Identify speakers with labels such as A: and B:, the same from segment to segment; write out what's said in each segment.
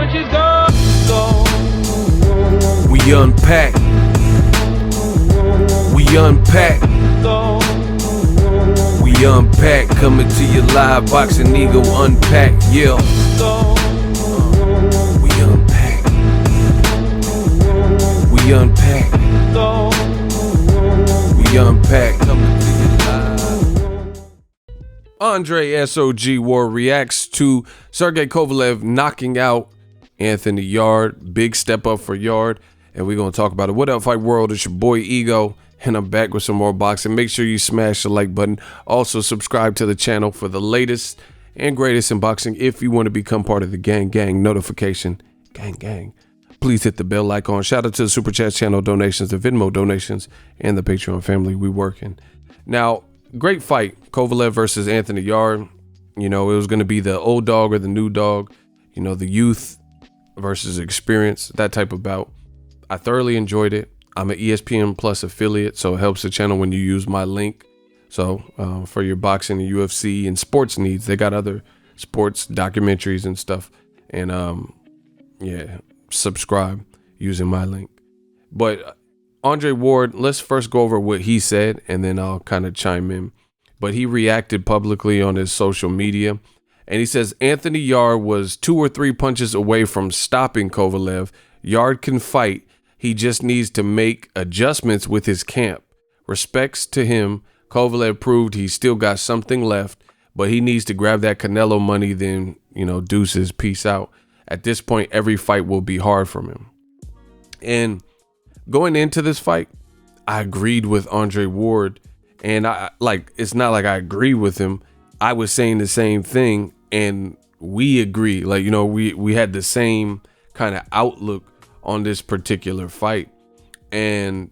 A: bitches go.
B: We unpack. We unpack. We unpack. Coming to you live. Boxing Ego Unpacked. Yeah. We unpack. We unpack. We unpack. Coming to you live. Andre SOG Ward reacts to Sergey Kovalev knocking out Anthony Yarde. Big step up for Yarde. And we're going to talk about it. What up, Fight World? It's your boy Ego. And I'm back with some more boxing. Make sure you smash the like button. Also, subscribe to the channel for the latest and greatest in boxing. If you want to become part of the gang notification, gang, please hit the bell icon. Shout out to the Super Chat channel donations, the Venmo donations, and the Patreon family. We working. Now, great fight. Kovalev versus Anthony Yarde. You know, it was going to be the old dog or the new dog. You know, the youth versus experience, that type of bout. I thoroughly enjoyed it. I'm an ESPN Plus affiliate, so it helps the channel when you use my link. So for your boxing and UFC and sports needs, they got other sports documentaries and stuff. And yeah, subscribe using my link. But Andre Ward, let's first go over what he said, and then I'll kind of chime in. But he reacted publicly on his social media, and he says Anthony Yarde was 2 or 3 punches away from stopping Kovalev. Yarde can fight. He just needs to make adjustments with his camp. Respects to him. Kovalev proved he's still got something left, but he needs to grab that Canelo money, then, you know, deuces, peace out. At this point, every fight will be hard for him. And going into this fight, I agreed with Andre Ward. And it's not like I agree with him. I was saying the same thing, and we agree. Like, you know, we had the same kind of outlook on this particular fight, and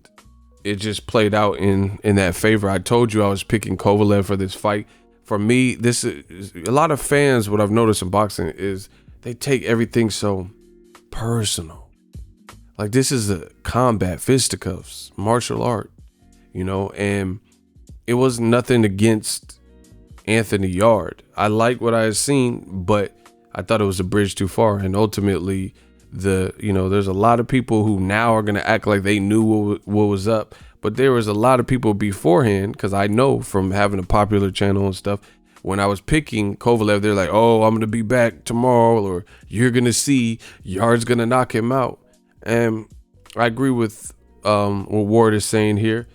B: it just played out in that favor. I told you I was picking Kovalev for this fight. For me, this is a lot of fans. What I've noticed in boxing is they take everything so personal. Like, this is a combat, fisticuffs, martial art, you know, and it was nothing against Anthony Yarde. I like what I had seen, but I thought it was a bridge too far, and ultimately there's a lot of people who now are going to act like they knew what was up, but there was a lot of people beforehand, because I know from having a popular channel and stuff, when I was picking Kovalev, they're like, oh, I'm going to be back tomorrow, or you're going to see Yarde's going to knock him out. And I agree with what Ward is saying here.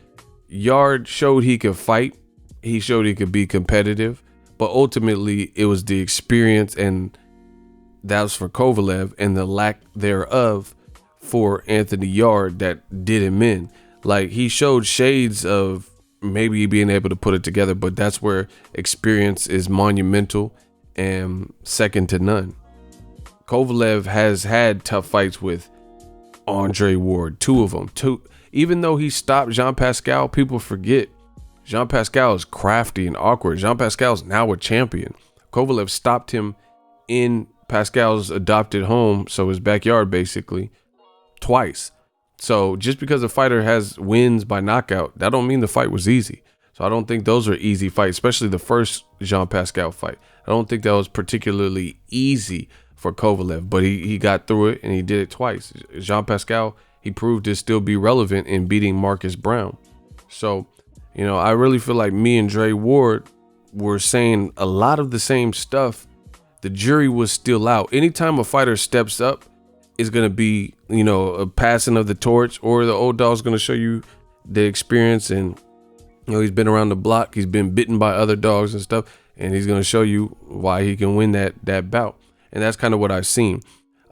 B: Yarde showed he could fight. He showed he could be competitive, but ultimately it was the experience, and that was for Kovalev, and the lack thereof for Anthony Yarde that did him in. Like, he showed shades of maybe being able to put it together, but that's where experience is monumental and second to none. Kovalev has had tough fights with Andre Ward, 2 of them. Even though he stopped Jean Pascal, people forget Jean Pascal is crafty and awkward. Jean Pascal is now a champion. Kovalev stopped him in Pascal's adopted home, so his backyard, basically, twice. So just because a fighter has wins by knockout, that don't mean the fight was easy. So I don't think those are easy fights, especially the first Jean Pascal fight. I don't think that was particularly easy for Kovalev, but he got through it, and he did it twice. Jean Pascal, he proved to still be relevant in beating Marcus Brown. So, you know, I really feel like me and Dre Ward were saying a lot of the same stuff. The jury was still out. Anytime a fighter steps up, it's going to be, you know, a passing of the torch, or the old dog's going to show you the experience, and, you know, he's been around the block. He's been bitten by other dogs and stuff, and he's going to show you why he can win that bout. And that's kind of what I've seen.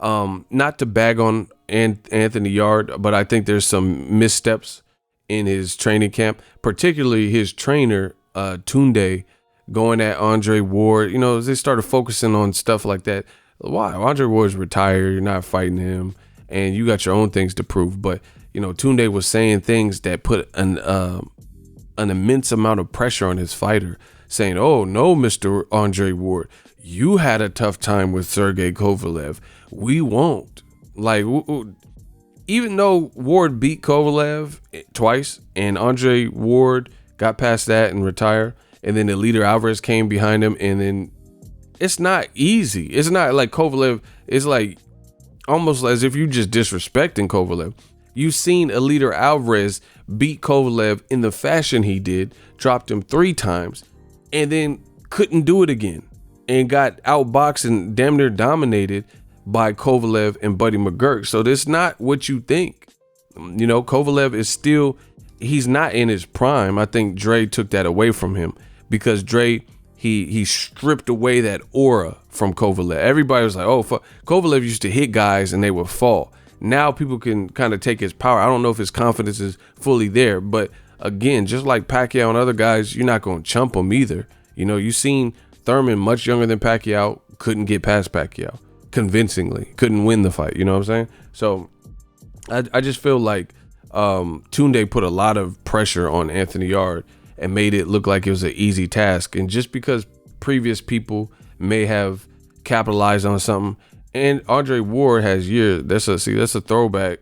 B: Not to bag on Anthony Yarde, but I think there's some missteps in his training camp, particularly his trainer, Tunde, going at Andre Ward. You know, they started focusing on stuff like that. Why? Andre Ward's retired. You're not fighting him, and you got your own things to prove. But, you know, Tunde was saying things that put an immense amount of pressure on his fighter, saying, oh, no, Mr. Andre Ward, you had a tough time with Sergey Kovalev. We won't. Like, even though Ward beat Kovalev twice, and Andre Ward got past that and retired, and then the leader Alvarez came behind him, and then it's not easy. It's not like Kovalev. It's like almost as if you just disrespecting Kovalev. You've seen Eliter Alvarez beat Kovalev in the fashion he did, dropped him 3 times, and then couldn't do it again and got outboxed and damn near dominated by Kovalev and Buddy McGurk. So that's not what you think. You know, Kovalev is still, he's not in his prime. I think Dre took that away from him because Dre, he stripped away that aura from Kovalev. Everybody was like, oh, fuck. Kovalev used to hit guys and they would fall. Now people can kind of take his power. I don't know if his confidence is fully there, but again, just like Pacquiao and other guys, you're not going to chump him either. You know, you seen Thurman, much younger than Pacquiao, couldn't get past Pacquiao convincingly, couldn't win the fight. You know what I'm saying? So I just feel like Tunde put a lot of pressure on Anthony Yarde and made it look like it was an easy task. And just because previous people may have capitalized on something, and Andre Ward has years. That's a throwback.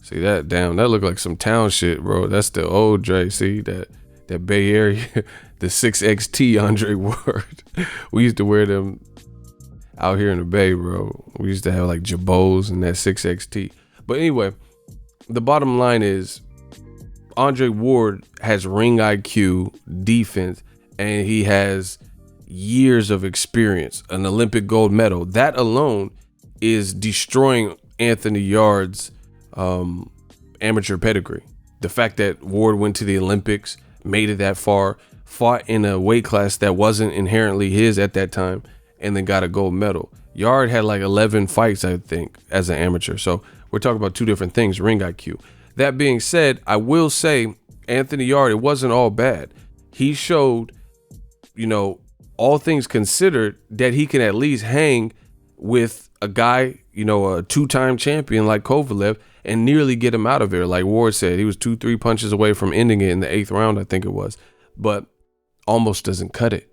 B: See that? Damn, that look like some town shit, bro. That's the old Dre. See that Bay Area, the 6XT Andre Ward. We used to wear them out here in the Bay, bro. We used to have like Jabos and that 6XT. But anyway, the bottom line is Andre Ward has ring IQ, defense, and he has years of experience, an Olympic gold medal. That alone is destroying Anthony Yarde's amateur pedigree. The fact that Ward went to the Olympics, made it that far, fought in a weight class that wasn't inherently his at that time, and then got a gold medal. Yarde had like 11 fights, I think, as an amateur. So we're talking about 2 different things, ring IQ. That being said, I will say Anthony Yarde, it wasn't all bad. He showed, you know, all things considered, that he can at least hang with a guy, you know, a 2-time champion like Kovalev and nearly get him out of there. Like Ward said, he was 2-3 punches away from ending it in the 8th round, I think it was, but almost doesn't cut it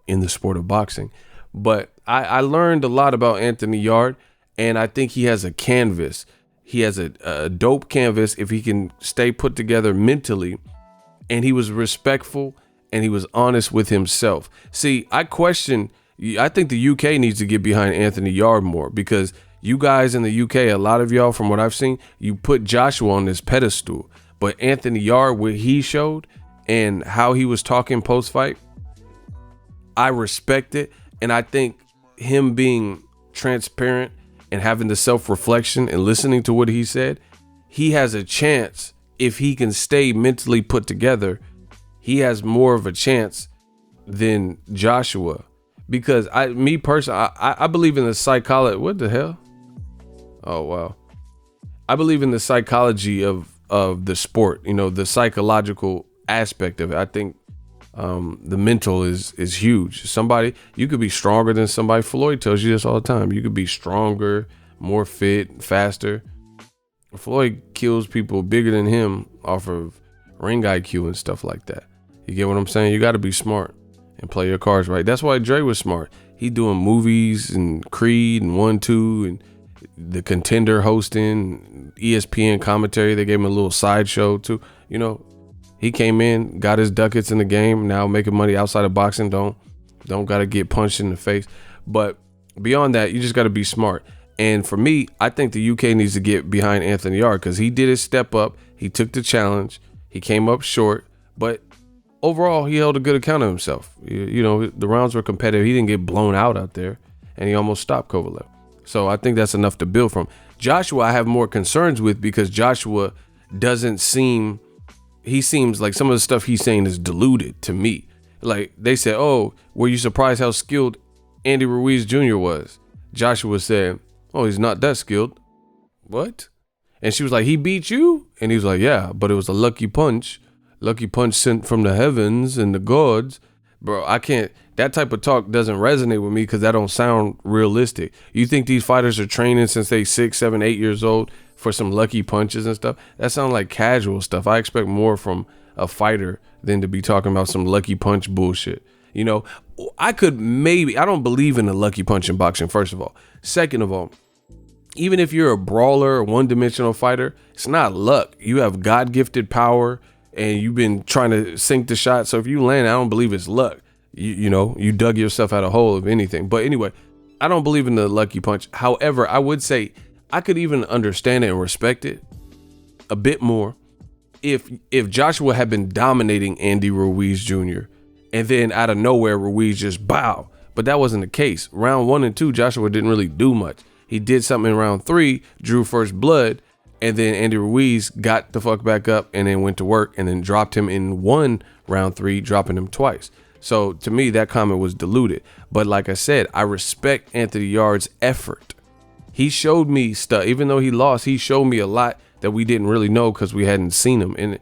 B: in the sport of boxing. But I learned a lot about Anthony Yarde, and I think he has a canvas. He has a dope canvas if he can stay put together mentally, and he was respectful and he was honest with himself. See, I think the UK needs to get behind Anthony Yarde more, because you guys in the UK, a lot of y'all, from what I've seen, you put Joshua on this pedestal. But Anthony Yarde, what he showed and how he was talking post-fight, I respect it. And I think him being transparent and having the self-reflection and listening to what he said, he has a chance. If he can stay mentally put together, he has more of a chance than Joshua, because I believe in the psychology. What the hell? Oh, wow. I believe in the psychology of the sport, you know, the psychological aspect of it. I think the mental is huge. You could be stronger than somebody. Floyd tells you this all the time. You could be stronger, more fit, faster. Floyd kills people bigger than him off of ring IQ and stuff like that. You get what I'm saying? You got to be smart and play your cards right. That's why Dre was smart. He doing movies and Creed and 1-2 and the Contender hosting, ESPN commentary. They gave him a little sideshow too. You know, he came in, got his ducats in the game, now making money outside of boxing. Don't got to get punched in the face. But beyond that, you just got to be smart. And for me, I think the UK needs to get behind Anthony Yarde, because he did his step up. He took the challenge. He came up short, but overall, he held a good account of himself. You know, the rounds were competitive. He didn't get blown out there, and he almost stopped Kovalev. So I think that's enough to build from. Joshua, I have more concerns with, because Joshua he seems like some of the stuff he's saying is diluted to me. Like they said, oh, were you surprised how skilled Andy Ruiz Jr. was? Joshua said, oh, he's not that skilled. What? And she was like, he beat you? And he was like, yeah, but it was a lucky punch sent from the heavens and the gods. Bro, I can't, that type of talk doesn't resonate with me, because that don't sound realistic. You think these fighters are training since they 6, 7, 8 years old for some lucky punches and stuff? That sounds like casual stuff. I expect more from a fighter than to be talking about some lucky punch bullshit. You know, I don't believe in the lucky punch in boxing, first of all. Second of all, even if you're a brawler or one-dimensional fighter, it's not luck. You have God-gifted power, and you've been trying to sink the shot. So if you land, I don't believe it's luck. You know, you dug yourself out of a hole, if anything. But anyway, I don't believe in the lucky punch. However, I would say I could even understand it and respect it a bit more if Joshua had been dominating Andy Ruiz Jr. and then out of nowhere Ruiz just bow. But that wasn't the case. Round 1 and 2, Joshua didn't really do much. He did something in round 3, drew first blood, and then Andy Ruiz got the fuck back up and then went to work and then dropped him in round 3, dropping him twice. So to me, that comment was diluted. But like I said, I respect Anthony Yarde's effort. He showed me stuff. Even though he lost, he showed me a lot that we didn't really know because we hadn't seen him. And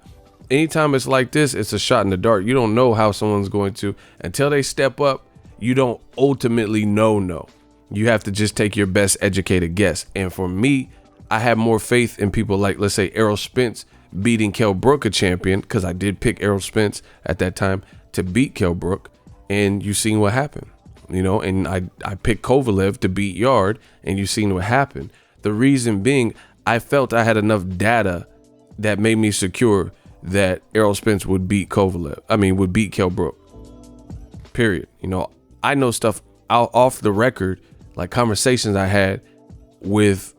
B: anytime it's like this, it's a shot in the dark. You don't know how someone's going to, until they step up, you don't ultimately know. You have to just take your best educated guess. And for me, I have more faith in people like, let's say, Errol Spence beating Kell Brook, a champion, because I did pick Errol Spence at that time to beat Kell Brook, and you seen what happened, and I picked Kovalev to beat Yarde, and you seen what happened. The reason being, I felt I had enough data that made me secure that Errol Spence would beat would beat Kell Brook. Period. I know stuff out off the record, like conversations I had with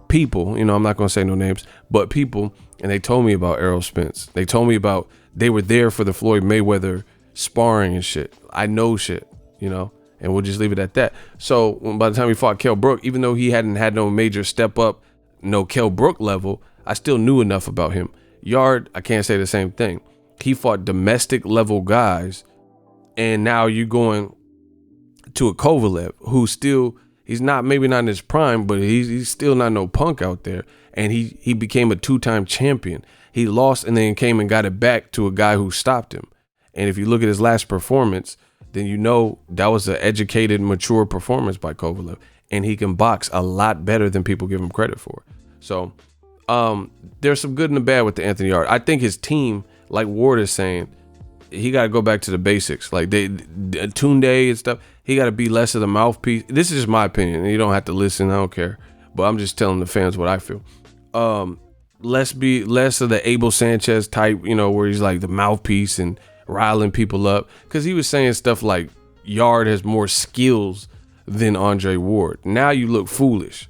B: people, I'm not going to say no names, but people, and they told me about Errol Spence. They told me about, they were there for the Floyd Mayweather sparring and shit. I know shit, and we'll just leave it at that. So by the time he fought Kell Brook, even though he hadn't had no major step up, no Kell Brook level, I still knew enough about him. Yarde, I can't say the same thing. He fought domestic level guys, and now you're going to a Kovalev who still, he's not, maybe not in his prime, but he's still not no punk out there. And he became a 2-time champion. He lost and then came and got it back to a guy who stopped him. And if you look at his last performance, then that was an educated, mature performance by Kovalev. And he can box a lot better than people give him credit for. So there's some good and the bad with the Anthony Yarde. I think his team, like Ward is saying, he got to go back to the basics. Like Tunde and stuff, he got to be less of the mouthpiece. This is just my opinion. You don't have to listen. I don't care. But I'm just telling the fans what I feel. Less of the Abel Sanchez type, where he's like the mouthpiece and riling people up. Because he was saying stuff like Yarde has more skills than Andre Ward. Now you look foolish.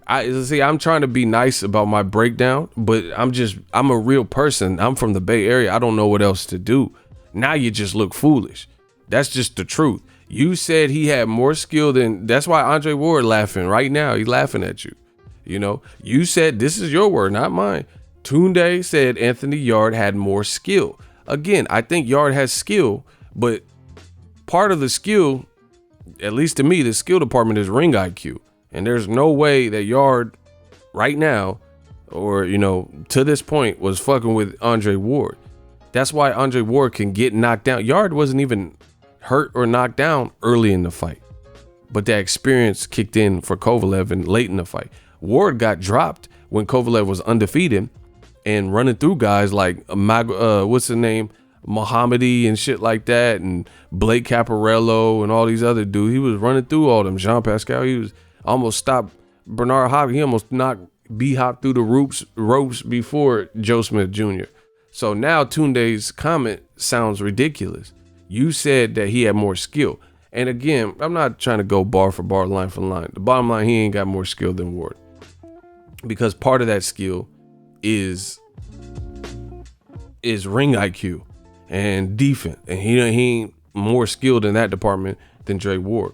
B: I'm trying to be nice about my breakdown, but I'm a real person. I'm from the Bay Area. I don't know what else to do. Now you just look foolish. That's just the truth. You said he had more skill than, that's why Andre Ward laughing right now. He's laughing at you. You said, this is your word, not mine. Tunde said Anthony Yarde had more skill. Again, I think Yarde has skill, but part of the skill, at least to me, the skill department is ring IQ. And there's no way that Yarde right now, or, to this point, was fucking with Andre Ward. That's why Andre Ward can get knocked down. Yarde wasn't even hurt or knocked down early in the fight. But that experience kicked in for Kovalev and late in the fight. Ward got dropped when Kovalev was undefeated and running through guys like, what's the name? Mohammedi and shit like that. And Blake Caparello and all these other dudes. He was running through all them. Jean Pascal, he was almost stopped Bernard Hopkins. He almost knocked B-Hop through the ropes before Joe Smith Jr. So now Tunde's comment sounds ridiculous. You said that he had more skill. And again, I'm not trying to go bar for bar, line for line. The bottom line, he ain't got more skill than Ward. Because part of that skill is ring IQ and defense. And he ain't more skilled in that department than Dre Ward.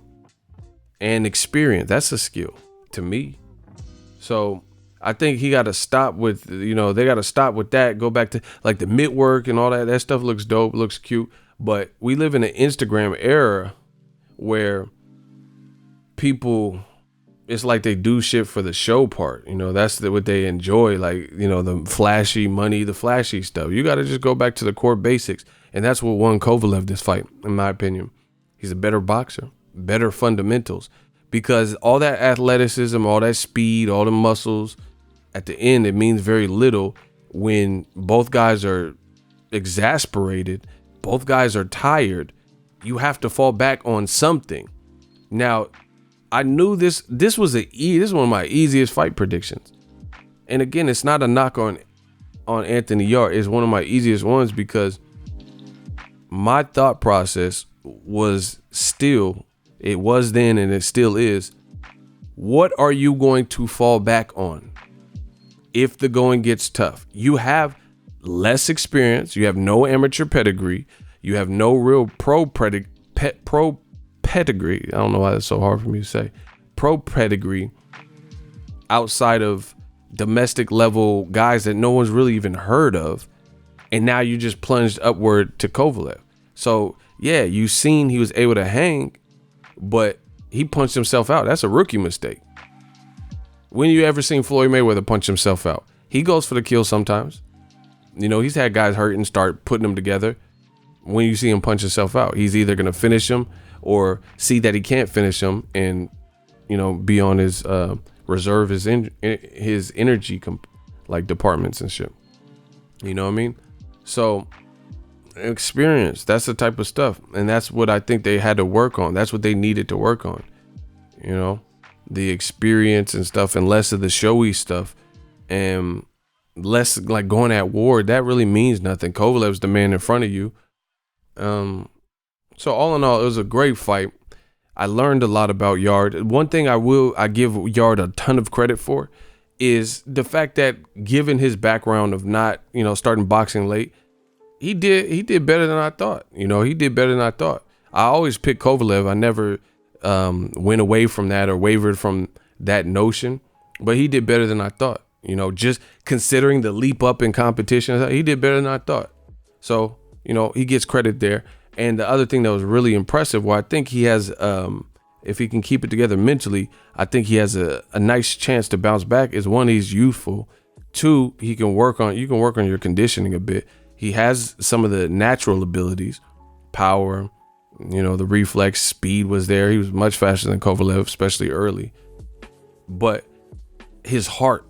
B: And experience, that's a skill to me. So I think he got to stop with, they got to stop with that. Go back to like the mid work and all that. That stuff looks dope, looks cute. But we live in an Instagram era where people, it's like they do shit for the show part. That's what they enjoy. Like, the flashy money, the flashy stuff. You got to just go back to the core basics. And that's what won Kovalev this fight, in my opinion. He's a better boxer, better fundamentals, because all that athleticism, all that speed, all the muscles, at the end, it means very little when both guys are exasperated, both guys are tired. You have to fall back on something. Now, I knew this was one of my easiest fight predictions. And again, it's not a knock on Anthony Yarde. It's one of my easiest ones because my thought process was then and it still is, What are you going to fall back on if the going gets tough? You have less experience. You have no amateur pedigree. You have no real pro pedigree. I don't know why that's so hard for me to say. Pro pedigree outside of domestic level guys that no one's really even heard of. And now you just plunged upward to Kovalev. So yeah, you've seen he was able to hang, but he punched himself out. That's a rookie mistake. When you ever seen Floyd Mayweather punch himself out? He goes for the kill sometimes. You know, he's had guys hurt and start putting them together. When you see him punch himself out, he's either going to finish him or see that he can't finish him and, you know, be on his reserve his energy like departments and shit. You know what I mean? So experience, that's the type of stuff. And that's what I think they had to work on. That's what they needed to work on. You know, the experience and stuff, and less of the showy stuff, and less like going at war. That really means nothing. Kovalev's the man in front of you. So all in all, it was a great fight. I learned a lot about Yarde. One thing I give Yarde a ton of credit for is the fact that, given his background of not, you know, starting boxing late, he did better than I thought. You know, he did better than I thought. I always picked Kovalev. I never went away from that or wavered from that notion, but he did better than I thought. You know, just considering the leap up in competition, he did better than I thought. So, you know, he gets credit there. And the other thing that was really impressive, well, I think he has, if he can keep it together mentally, I think he has a nice chance to bounce back. Is one, he's youthful. Two, you can work on your conditioning a bit. He has some of the natural abilities, power, you know, the reflex, speed was there. He was much faster than Kovalev, especially early. But his heart,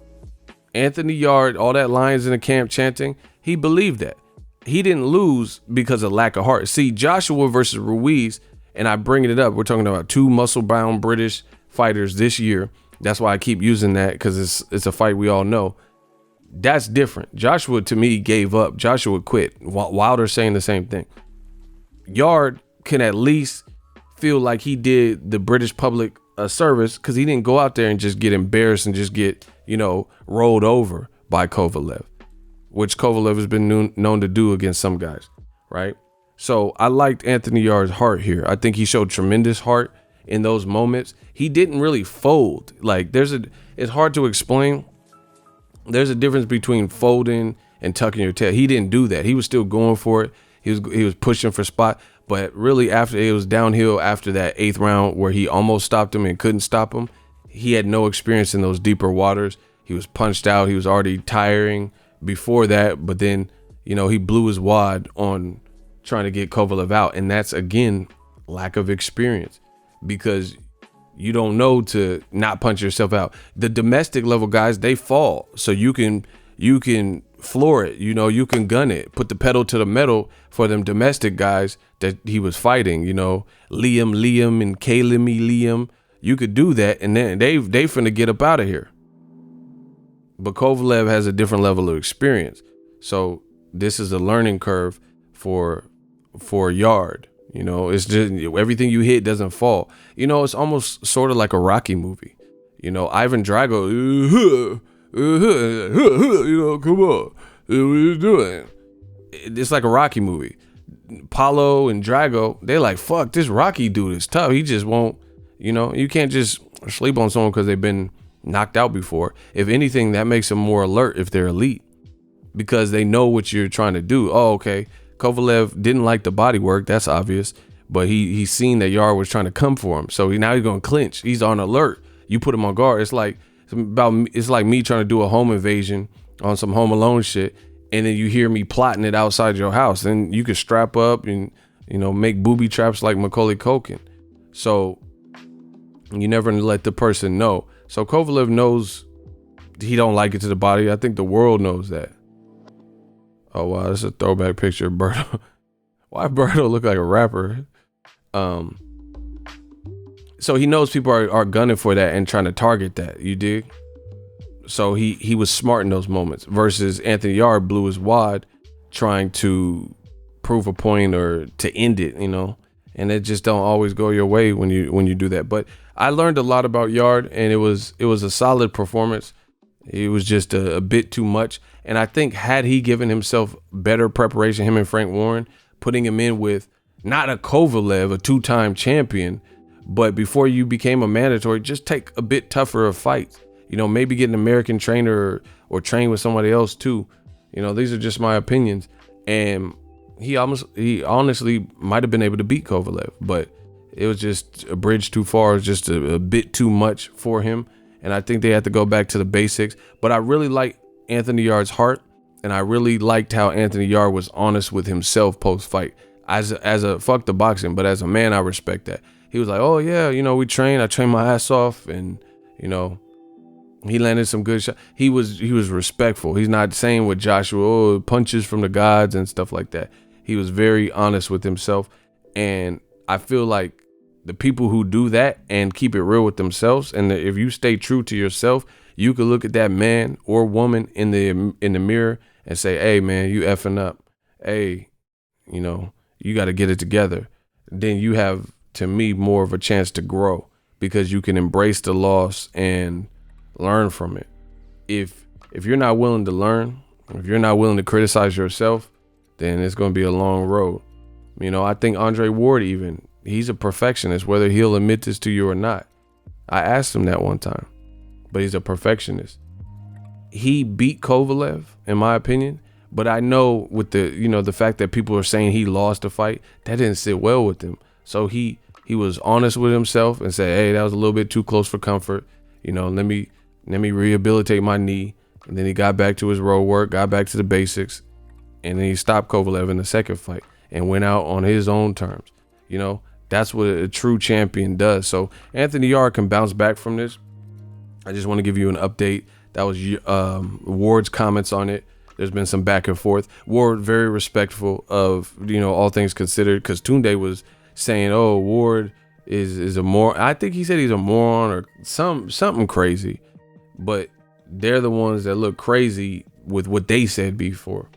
B: Anthony Yarde, all that lines in the camp chanting, he believed that. He didn't lose because of lack of heart. See, Joshua versus Ruiz, and I bring it up, we're talking about two muscle-bound British fighters this year. That's why I keep using that, because it's a fight we all know. That's different. Joshua, to me, gave up. Joshua quit. Wilder's saying the same thing. Yarde can at least feel like he did the British public a service, because he didn't go out there and just get embarrassed and just get, you know, rolled over by Kovalev, which Kovalev has been known to do against some guys, right? So I liked Anthony Yarde's heart here. I think he showed tremendous heart in those moments. He didn't really fold. Like, it's hard to explain. There's a difference between folding and tucking your tail. He didn't do that. He was still going for it. He was pushing for spot. But really, after it was downhill after that 8th round where he almost stopped him and couldn't stop him, he had no experience in those deeper waters. He was punched out. He was already tiring before that. But then, you know, he blew his wad on trying to get Kovalev out. And that's, again, lack of experience, because you don't know to not punch yourself out. The domestic level guys, they fall. So you can floor it, you know, you can gun it, put the pedal to the metal for them domestic guys that he was fighting, you know, Liam and Liam. You could do that, and then they finna get up out of here. But Kovalev has a different level of experience. So this is a learning curve for Yarde. You know, it's just everything you hit doesn't fall. You know, it's almost sort of like a Rocky movie. You know, Ivan Drago, you know, come on, what are you doing? It's like a Rocky movie. Paulo and Drago, they're like, fuck, this Rocky dude is tough. He just won't, you know, you can't just sleep on someone because they've been knocked out before. If anything, that makes them more alert if they're elite, because they know what you're trying to do. Oh, okay. Kovalev didn't like the body work. That's obvious. But he's seen that Yarde was trying to come for him. So now he's going to clinch. He's on alert. You put him on guard. It's like me trying to do a home invasion on some Home Alone shit, and then you hear me plotting it outside your house. Then you can strap up and, you know, make booby traps like Macaulay Culkin. So you never let the person know. So Kovalev knows he don't like it to the body. I think the world knows that. Oh, wow, that's a throwback picture of Berto. Why Berto look like a rapper? So he knows people are gunning for that and trying to target that. You dig? So he was smart in those moments, versus Anthony Yarde blew his wad trying to prove a point or to end it, you know. And it just don't always go your way when you do that. But I learned a lot about Yarde, and it was a solid performance. It was just a bit too much. And I think had he given himself better preparation, him and Frank Warren, putting him in with not a Kovalev, a 2-time champion, but before you became a mandatory, just take a bit tougher of fights. You know, maybe get an American trainer or train with somebody else too. You know, these are just my opinions. And he honestly might have been able to beat Kovalev, but it was just a bridge too far. It was just a bit too much for him. And I think they had to go back to the basics. But I really like Anthony Yarde's heart. And I really liked how Anthony Yarde was honest with himself post-fight. As a fuck the boxing, but as a man, I respect that. He was like, oh yeah, you know, I trained my ass off, and you know, he landed some good shots. He was respectful. He's not saying with Joshua, oh, punches from the gods and stuff like that. He was very honest with himself. And I feel like the people who do that and keep it real with themselves, and if you stay true to yourself, you could look at that man or woman in the mirror and say, hey man, you effing up. Hey, you know, you got to get it together. Then you have, to me, more of a chance to grow, because you can embrace the loss and learn from it. If you're not willing to learn, if you're not willing to criticize yourself, then it's going to be a long road. You know, I think Andre Ward, even, he's a perfectionist, whether he'll admit this to you or not. I asked him that one time, but he's a perfectionist. He beat Kovalev, in my opinion, but I know with the fact that people are saying he lost the fight, that didn't sit well with him. So he was honest with himself and said, hey, that was a little bit too close for comfort. You know, let me rehabilitate my knee. And then he got back to his road work, got back to the basics, and then he stopped Kovalev in the second fight and went out on his own terms. You know, that's what a true champion does. So Anthony Yarde can bounce back from this. I just want to give you an update. That was Ward's comments on it. There's been some back and forth. Ward very respectful of, you know, all things considered, because Tunde was saying, oh, Ward is a moron. I think he said he's a moron or something crazy. But they're the ones that look crazy with what they said before.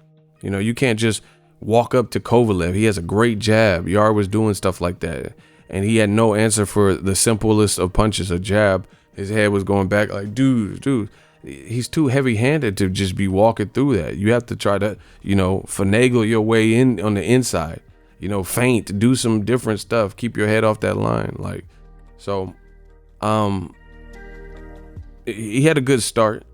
B: You know, you can't just walk up to Kovalev. He has a great jab. Yarde was doing stuff like that, and he had no answer for the simplest of punches, a jab. His head was going back like, dude. He's too heavy-handed to just be walking through that. You have to try to, you know, finagle your way in on the inside. You know, feint, do some different stuff. Keep your head off that line. Like, so, he had a good start,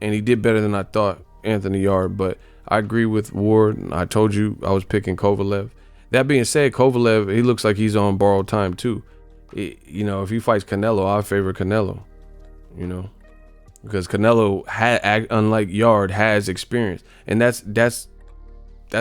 B: and he did better than I thought, Anthony Yarde. But I agree with Ward. I told you I was picking Kovalev. That being said, Kovalev, he looks like he's on borrowed time too. You know, if he fights Canelo, I favor Canelo. You know. Because Canelo unlike Yarde, has experience, and that's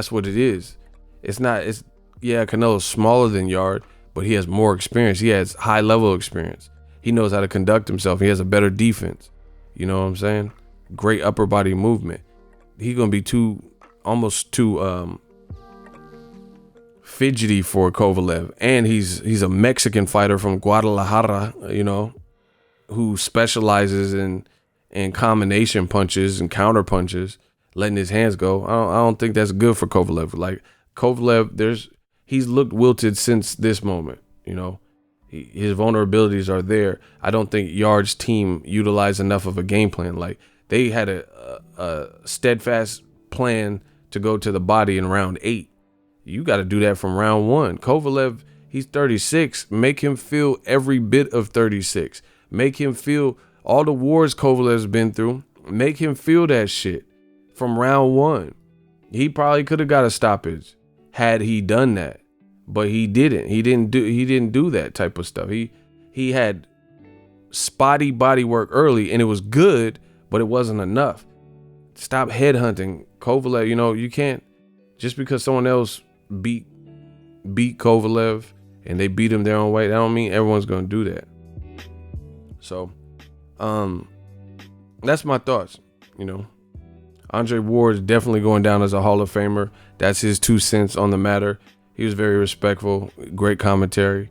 B: what it is. Canelo's smaller than Yarde, but he has more experience. He has high level experience. He knows how to conduct himself. He has a better defense. You know what I'm saying? Great upper body movement. He's gonna be almost too fidgety for Kovalev, and he's a Mexican fighter from Guadalajara. You know, who specializes in combination punches and counter punches, letting his hands go. I don't think that's good for Kovalev. Like Kovalev, he's looked wilted since this moment. You know, his vulnerabilities are there. I don't think Yarde's team utilized enough of a game plan. Like they had a steadfast plan to go to the body in round 8. You got to do that from round 1. Kovalev, he's 36. Make him feel every bit of 36. Make him feel all the wars Kovalev's been through. Make him feel that shit from round 1. He probably could have got a stoppage had he done that, but he didn't. He didn't do that type of stuff. He had spotty body work early, and it was good, but it wasn't enough. Stop headhunting Kovalev. You know, you can't, just because someone else beat Kovalev and they beat him their own way, that don't mean everyone's gonna do that. So that's my thoughts. You know, Andre Ward is definitely going down as a Hall of Famer. That's his 2 cents on the matter. He was very respectful, great commentary.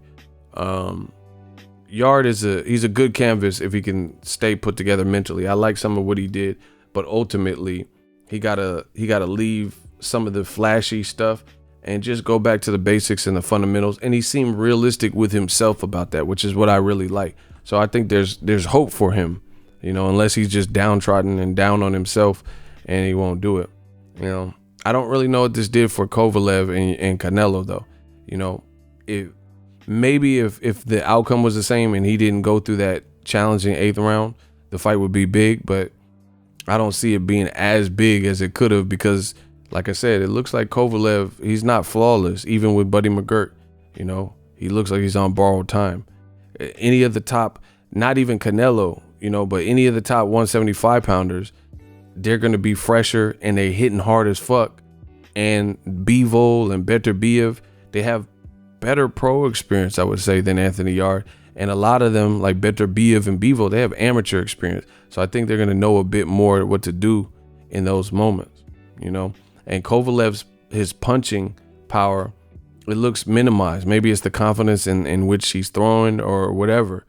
B: Yarde he's a good canvas if he can stay put together mentally. I like some of what he did, but ultimately he gotta leave some of the flashy stuff and just go back to the basics and the fundamentals. And he seemed realistic with himself about that, which is what I really like. So I think there's hope for him, you know, unless he's just downtrodden and down on himself and he won't do it. You know, I don't really know what this did for Kovalev and Canelo though. You know, if the outcome was the same and he didn't go through that challenging 8th round, the fight would be big, but I don't see it being as big as it could have because, like I said, it looks like Kovalev, he's not flawless, even with Buddy McGirt. You know, he looks like he's on borrowed time. Any of the top, not even Canelo, you know, but any of the top 175 pounders, they're going to be fresher and they hitting hard as fuck. And Bivol and Beterbiev, they have better pro experience, I would say, than Anthony Yarde. And a lot of them, like Beterbiev and Bivol, they have amateur experience. So I think they're going to know a bit more what to do in those moments, you know. And Kovalev's, his punching power, it looks minimized. Maybe it's the confidence in which he's throwing or whatever.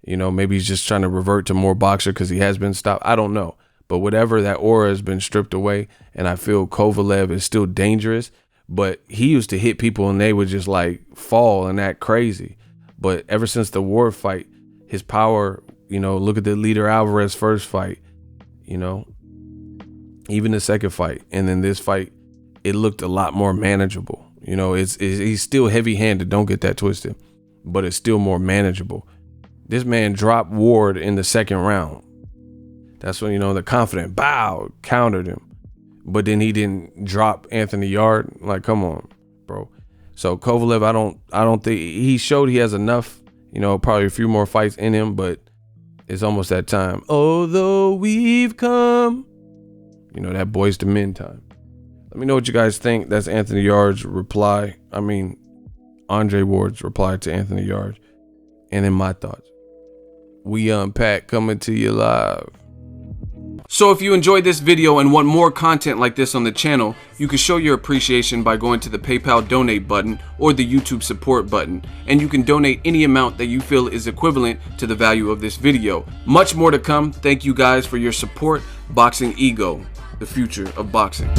B: You know, maybe he's just trying to revert to more boxer because he has been stopped. I don't know. But whatever, that aura has been stripped away. And I feel Kovalev is still dangerous. But he used to hit people and they would just like fall and act crazy. But ever since the Ward fight, his power, you know, look at the Leader Alvarez first fight, you know, even the second fight. And then this fight, it looked a lot more manageable. You know, he's still heavy handed. Don't get that twisted, but it's still more manageable. This man dropped Ward in the second round. That's when, you know, the confident countered him. But then he didn't drop Anthony Yarde. Like, come on, bro. So Kovalev, I don't think he showed he has enough, you know, probably a few more fights in him, but it's almost that time. Although we've come, you know, that Boys to Men time. Let me know what you guys think. That's Anthony Yarde's reply. I mean, Andre Ward's reply to Anthony Yarde. And then my thoughts. We Unpacked, coming to you live. So if you enjoyed this video and want more content like this on the channel, you can show your appreciation by going to the PayPal donate button or the YouTube support button, and you can donate any amount that you feel is equivalent to the value of this video. Much more to come. Thank you guys for your support. Boxing Ego, the future of boxing.